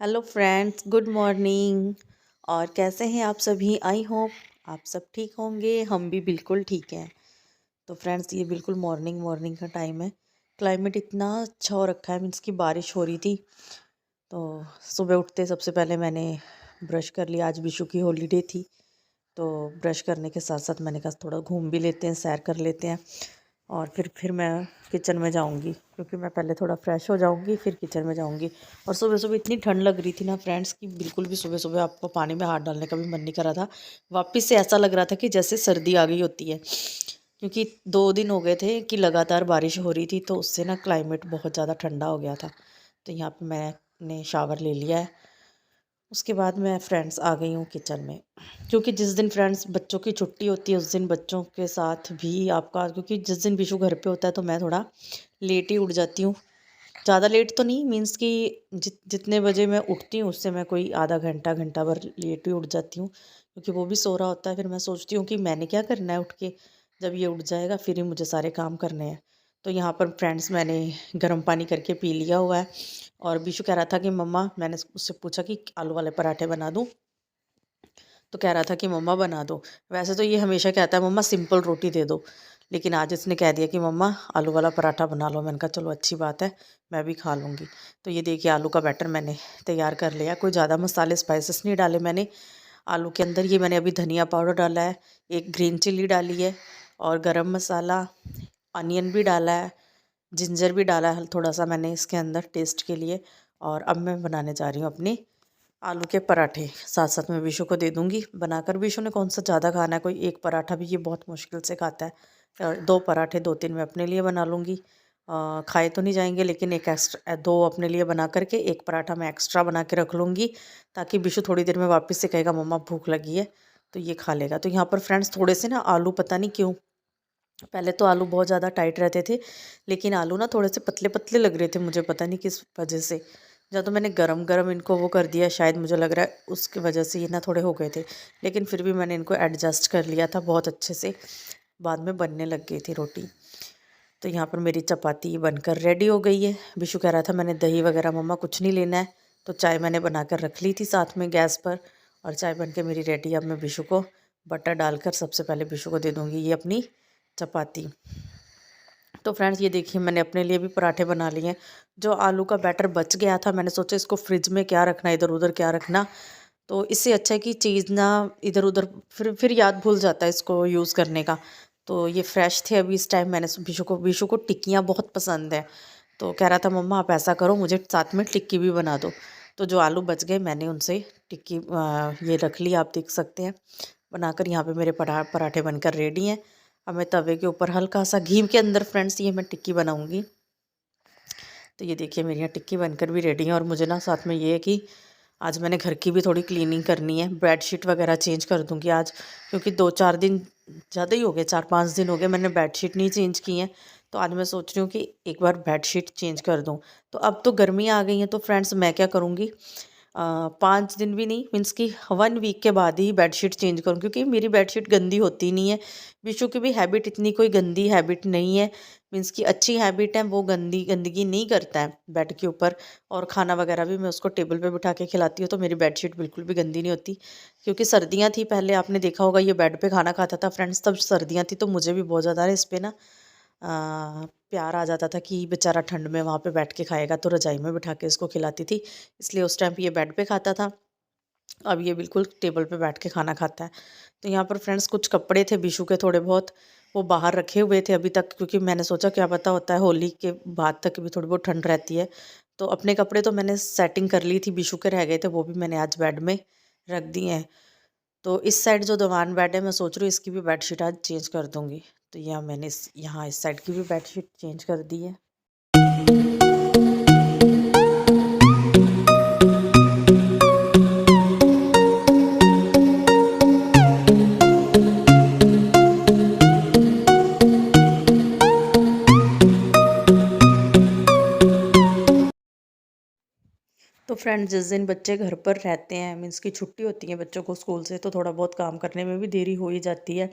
Hello friends, good morning. और कैसे हैं आप सभी? आई होप आप सब ठीक होंगे। हम भी बिल्कुल ठीक हैं। तो फ्रेंड्स, ये बिल्कुल मॉर्निंग मॉर्निंग का टाइम है। क्लाइमेट इतना अच्छा हो रखा है, मीन्स की बारिश हो रही थी। तो सुबह उठते सबसे पहले मैंने ब्रश कर लिया। आज विशु की हॉलीडे थी, तो ब्रश करने के साथ साथ मैंने कहा थोड़ा घूम भी लेते हैं, सैर कर लेते हैं। और फिर मैं किचन में जाऊंगी, क्योंकि मैं पहले थोड़ा फ्रेश हो जाऊंगी, फिर किचन में जाऊंगी। और सुबह सुबह इतनी ठंड लग रही थी ना फ्रेंड्स, कि बिल्कुल भी सुबह सुबह आपको पानी में हाथ डालने का भी मन नहीं कर रहा था। वापस से ऐसा लग रहा था कि जैसे सर्दी आ गई होती है, क्योंकि 2 दिन हो गए थे कि लगातार बारिश हो रही थी, तो उससे ना क्लाइमेट बहुत ज़्यादा ठंडा हो गया था। तो यहाँ पर मैंने शावर ले लिया है। उसके बाद मैं फ्रेंड्स आ गई हूँ किचन में, क्योंकि जिस दिन फ्रेंड्स बच्चों की छुट्टी होती है उस दिन बच्चों के साथ भी आपका, क्योंकि जिस दिन विशु घर पे होता है तो मैं थोड़ा लेट ही उठ जाती हूँ। ज़्यादा लेट तो नहीं, मीन्स कि जितने बजे मैं उठती हूँ उससे मैं कोई आधा घंटा घंटा भर लेट ही उठ जाती हूँ, क्योंकि वो भी सो रहा होता है। फिर मैं सोचती हूँ कि मैंने क्या करना है उठ के, जब ये उठ जाएगा फिर ही मुझे सारे काम करने हैं। तो यहाँ पर फ्रेंड्स मैंने गर्म पानी करके पी लिया हुआ है। और बीशु कह रहा था कि मम्मा, मैंने उससे पूछा कि आलू वाले पराठे बना दूँ, तो कह रहा था कि मम्मा बना दो। वैसे तो ये हमेशा कहता है मम्मा सिंपल रोटी दे दो, लेकिन आज इसने कह दिया कि मम्मा आलू वाला पराठा बना लो। मैंने कहा चलो अच्छी बात है, मैं भी खा लूँगी। तो ये देखिए आलू का बैटर मैंने तैयार कर लिया। कोई ज़्यादा मसाले स्पाइसेस नहीं डाले मैंने आलू के अंदर। ये मैंने अभी धनिया पाउडर डाला है, एक ग्रीन चिल्ली डाली है, और गरम मसाला, अनियन भी डाला है, जिंजर भी डाला है थोड़ा सा मैंने इसके अंदर टेस्ट के लिए। और अब मैं बनाने जा रही हूँ अपने आलू के पराठे। साथ साथ में विशु को दे दूँगी बनाकर। विशु ने कौन सा ज़्यादा खाना है, कोई एक पराठा भी ये बहुत मुश्किल से खाता है। और 2 पराठे 2-3 मैं अपने लिए बना लूँगी। खाए तो नहीं जाएंगे, लेकिन एक एक्स्ट्रा 2 अपने लिए बना करके एक पराठा मैं एक्स्ट्रा बना के रख लूँगी, ताकि विशु थोड़ी देर में वापस से कहेगा मम्मा भूख लगी है, तो ये खा लेगा। तो यहाँ पर फ्रेंड्स थोड़े से ना आलू, पता नहीं क्यों, पहले तो आलू बहुत ज़्यादा टाइट रहते थे, लेकिन आलू ना थोड़े से पतले पतले लग रहे थे मुझे, पता नहीं किस वजह से। जब तो मैंने गरम गरम इनको वो कर दिया, शायद मुझे लग रहा है उसकी वजह से ये ना थोड़े हो गए थे। लेकिन फिर भी मैंने इनको एडजस्ट कर लिया था बहुत अच्छे से, बाद में बनने लग गई थी रोटी। तो यहाँ पर मेरी चपाती बनकर रेडी हो गई है। विशु कह रहा था मैंने दही वगैरह मम्मा कुछ नहीं लेना है, तो चाय मैंने बना कर रख ली थी साथ में गैस पर, और चाय बन के मेरी रेडी। अब मैं विशु को बटर डालकर सबसे पहले विशु को दे दूँगी ये अपनी चपाती। तो फ्रेंड्स ये देखिए मैंने अपने लिए भी पराठे बना लिए हैं। जो आलू का बैटर बच गया था, मैंने सोचा इसको फ्रिज में क्या रखना, इधर उधर क्या रखना, तो इससे अच्छा है कि चीज़ ना इधर उधर फिर याद भूल जाता है इसको यूज़ करने का। तो ये फ्रेश थे अभी इस टाइम। मैंने विशु को टिक्कियाँ बहुत पसंद है, तो कह रहा था मम्मा आप ऐसा करो मुझे साथ में टिक्की भी बना दो। तो जो आलू बच गए मैंने उनसे टिक्की ये रख ली, आप देख सकते हैं बनाकर। यहाँ पे मेरे पराठे बनकर रेडी हैं। अब मैं तवे के ऊपर हल्का सा घी के अंदर फ्रेंड्स ये मैं टिक्की बनाऊंगी। तो ये देखिए मेरी यहाँ टिक्की बनकर भी रेडी है। और मुझे ना साथ में ये है कि आज मैंने घर की भी थोड़ी क्लीनिंग करनी है, बेडशीट वगैरह चेंज कर दूंगी आज, क्योंकि 2-4 दिन ज़्यादा ही हो गए, 4-5 दिन हो गए मैंने बेडशीट नहीं चेंज की हैं। तो आज मैं सोच रही हूँ कि एक बार बेडशीट चेंज कर दूँ। तो अब तो गर्मियाँ आ गई हैं, तो फ्रेंड्स मैं क्या करूँगी, 5 दिन भी नहीं, मीन्स कि 1 वीक के बाद ही बेडशीट चेंज करूँ, क्योंकि मेरी बेडशीट गंदी होती नहीं है। विशु की भी हैबिट इतनी कोई गंदी हैबिट नहीं है, मीन्स कि अच्छी हैबिट है, वो गंदगी नहीं करता है बेड के ऊपर। और खाना वगैरह भी मैं उसको टेबल पे बिठा के खिलाती हूँ, तो मेरी बेडशीट बिल्कुल भी गंदी नहीं होती। क्योंकि सर्दियाँ थी, पहले आपने देखा होगा ये बेड पे खाना खाता था फ्रेंड्स, तब सर्दियाँ थी, तो मुझे भी बहुत ज़्यादा इस पे ना प्यार आ जाता था कि बेचारा ठंड में वहाँ पे बैठ के खाएगा, तो रजाई में बिठा के इसको खिलाती थी। इसलिए उस टाइम पे ये बेड पे खाता था, अब ये बिल्कुल टेबल पे बैठ के खाना खाता है। तो यहाँ पर फ्रेंड्स कुछ कपड़े थे विशु के थोड़े बहुत, वो बाहर रखे हुए थे अभी तक, क्योंकि मैंने सोचा क्या पता होता है होली के बाद तक भी थोड़ी बहुत ठंड रहती है। तो अपने कपड़े तो मैंने सेटिंग कर ली थी, विशु के रह गए थे वो भी मैंने आज बेड में रख दिए हैं। तो इस साइड जो दीवान बेड है, मैं सोच रही हूँ इसकी भी बेडशीट आज चेंज कर दूँगी। तो यहाँ मैंने यहाँ इस साइड की भी बेडशीट चेंज कर दी है। तो फ्रेंड्स जिस दिन बच्चे घर पर रहते हैं मीन्स की छुट्टी होती है बच्चों को स्कूल से, तो थोड़ा बहुत काम करने में भी देरी हो ही जाती है।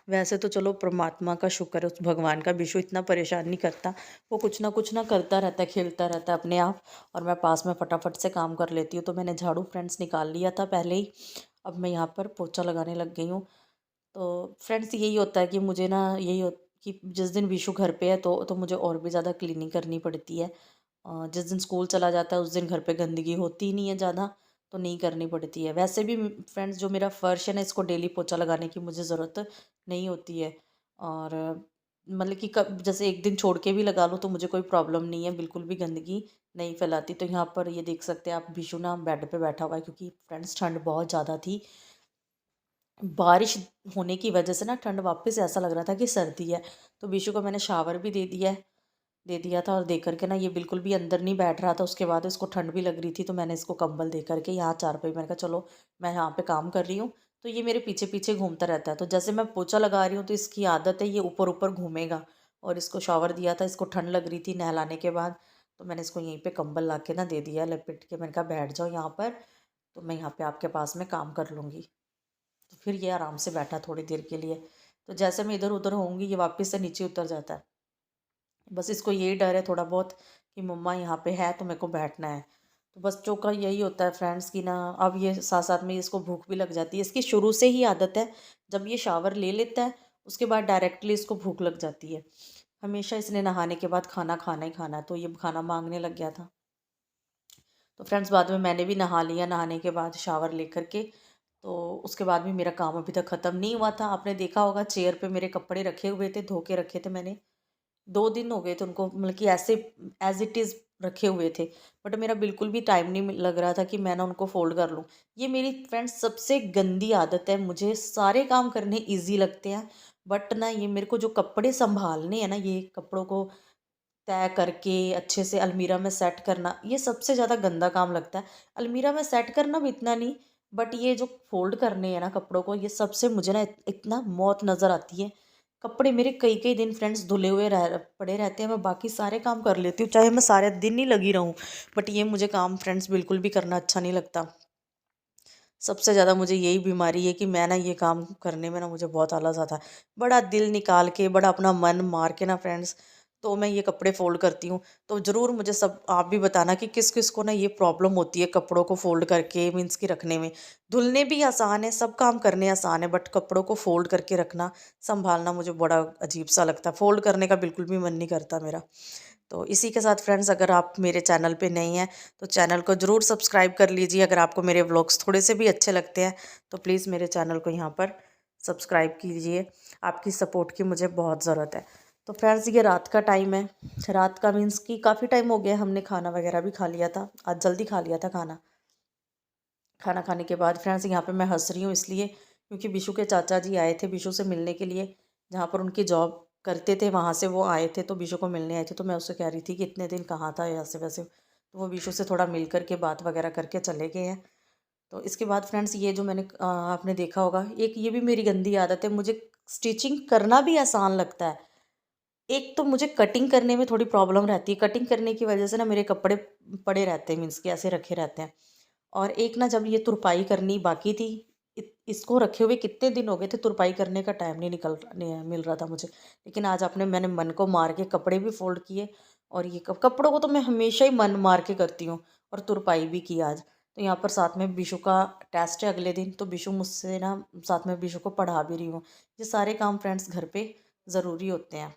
वैसे तो चलो परमात्मा का शुक्र है, उस भगवान का, विशु इतना परेशान नहीं करता। वो कुछ ना करता रहता है, खेलता रहता है अपने आप, और मैं पास में फटाफट से काम कर लेती हूँ। तो मैंने झाड़ू फ्रेंड्स निकाल लिया था पहले ही, अब मैं यहाँ पर पोछा लगाने लग गई हूँ। तो फ्रेंड्स यही होता है कि मुझे ना यही हो कि जिस दिन विशु घर पे है तो मुझे और भी ज़्यादा क्लीनिंग करनी पड़ती है। जिस दिन स्कूल चला जाता है उस दिन घर पे गंदगी होती ही नहीं है ज़्यादा, तो नहीं करनी पड़ती है। वैसे भी फ्रेंड्स जो मेरा फ़र्श है ना, इसको डेली पोछा लगाने की मुझे ज़रूरत नहीं होती है। और मतलब कि कब जैसे एक दिन छोड़ के भी लगा लूँ तो मुझे कोई प्रॉब्लम नहीं है, बिल्कुल भी गंदगी नहीं फैलाती। तो यहाँ पर ये देख सकते हैं आप, बिशु ना बेड पे बैठा हुआ है, क्योंकि फ्रेंड्स ठंड बहुत ज़्यादा थी। बारिश होने की वजह से ना ठंड वापस ऐसा लग रहा था कि सर्दी है। तो बिशु को मैंने शावर भी दे दिया था, और दे करके ना ये बिल्कुल भी अंदर नहीं बैठ रहा था। उसके बाद इसको ठंड भी लग रही थी, तो मैंने इसको कंबल दे करके यहाँ चारपाई, मैंने कहा चलो मैं यहाँ पे काम कर रही हूँ, तो ये मेरे पीछे पीछे घूमता रहता है। तो जैसे मैं पोछा लगा रही हूँ तो इसकी आदत है, ये ऊपर ऊपर घूमेगा। और इसको शावर दिया था, इसको ठंड लग रही थी नहलाने के बाद, तो मैंने इसको यहीं पर कंबल ला के ना दे दिया लपेट के। मैंने कहा बैठ जाओ यहाँ पर, तो मैं यहाँ पर आपके पास में काम कर लूँगी। तो फिर ये आराम से बैठा थोड़ी देर के लिए। तो जैसे मैं इधर उधर होंगी ये वापस से नीचे उतर जाता है। बस इसको यही डर है थोड़ा बहुत कि मम्मा यहाँ पे है तो मेरे को बैठना है। तो बच्चों का यही होता है फ्रेंड्स की ना, अब ये साथ साथ में इसको भूख भी लग जाती है। इसकी शुरू से ही आदत है, जब ये शावर ले लेता है उसके बाद डायरेक्टली इसको भूख लग जाती है। हमेशा इसने नहाने के बाद खाना खाना ही खाना है, तो ये खाना मांगने लग गया था। तो फ्रेंड्स बाद में मैंने भी नहा लिया, नहाने के बाद शावर लेकर के। तो उसके बाद भी मेरा काम अभी तक ख़त्म नहीं हुआ था। आपने देखा होगा चेयर पे मेरे कपड़े रखे हुए थे, धो के रखे थे मैंने। 2 दिन हो गए थे उनको, मतलब कि ऐसे एज़ इट इज़ रखे हुए थे। बट मेरा बिल्कुल भी टाइम नहीं लग रहा था कि मैं ना उनको फ़ोल्ड कर लूँ। ये मेरी फ्रेंड्स सबसे गंदी आदत है, मुझे सारे काम करने ईज़ी लगते हैं, बट ना ये मेरे को जो कपड़े सँभालने हैं ना, ये कपड़ों को तय करके अच्छे से अलमीरा में सेट करना, ये सबसे ज़्यादा गंदा काम लगता है। अलमीरा में सेट करना भी इतना नहीं, बट ये जो फ़ोल्ड करने हैं ना कपड़ों को, ये सबसे मुझे ना इतना मौत नज़र आती है। कपड़े मेरे कई-कई दिन फ्रेंड्स धुले हुए पड़े रहते हैं, मैं बाकी सारे काम कर लेती हूँ, चाहे मैं सारे दिन ही लगी रहूँ, बट ये मुझे काम फ्रेंड्स बिल्कुल भी करना अच्छा नहीं लगता। सबसे ज़्यादा मुझे यही बीमारी है कि मैं ना ये काम करने में ना मुझे बहुत आलस आता है। बड़ा दिल निकाल के, बड़ा अपना मन मार के ना फ्रेंड्स, तो मैं ये कपड़े फ़ोल्ड करती हूँ। तो ज़रूर मुझे सब आप भी बताना कि किस-किस को ना ये प्रॉब्लम होती है कपड़ों को फ़ोल्ड करके मीन्स कि रखने में। धुलने भी आसान है, सब काम करने आसान है, बट कपड़ों को फ़ोल्ड करके रखना, सँभालना मुझे बड़ा अजीब-सा लगता है। फ़ोल्ड करने का बिल्कुल भी मन नहीं करता मेरा। तो इसी के साथ फ्रेंड्स, अगर आप मेरे चैनल पे नए हैं तो चैनल को ज़रूर सब्सक्राइब कर लीजिए। अगर आपको मेरे व्लॉग्स थोड़े से भी अच्छे लगते हैं तो प्लीज़ मेरे चैनल को यहाँ पर सब्सक्राइब कीजिए। आपकी सपोर्ट की मुझे बहुत ज़रूरत है। तो फ्रेंड्स ये रात का टाइम है, रात का मीन्स कि काफ़ी टाइम हो गया, हमने खाना वगैरह भी खा लिया था, आज जल्दी खा लिया था खाना। खाना खाने के बाद फ्रेंड्स यहाँ पे मैं हंस रही हूँ इसलिए क्योंकि बिशु के चाचा जी आए थे बिशु से मिलने के लिए, जहाँ पर उनकी जॉब करते थे वहाँ से वो आए थे, तो बिशु को मिलने आए थे। तो मैं उससे कह रही थी कि इतने दिन कहाँ था ऐसे वैसे, तो वो बिशु से थोड़ा मिल करके बात वगैरह करके चले गए हैं। तो इसके बाद फ्रेंड्स ये जो मैंने आपने देखा होगा, एक ये भी मेरी गंदी आदत है, मुझे स्टिचिंग करना भी आसान लगता है। एक तो मुझे कटिंग करने में थोड़ी प्रॉब्लम रहती है, कटिंग करने की वजह से ना मेरे कपड़े पड़े रहते हैं, मीन्स कि ऐसे रखे रहते हैं। और एक ना जब ये तुरपाई करनी बाकी थी, इसको रखे हुए कितने दिन हो गए थे, तुरपाई करने का टाइम नहीं मिल रहा था मुझे। लेकिन आज आपने मैंने मन को मार के कपड़े भी फोल्ड किए, और ये कपड़ों को तो मैं हमेशा ही मन मार के करती हूँ, और तुरपाई भी की आज। तो यहाँ पर साथ में बिशु का टेस्ट है अगले दिन, तो बिशु मुझसे ना साथ में बिशु को पढ़ा भी रही हूँ। ये सारे काम फ्रेंड्स घर पे ज़रूरी होते हैं।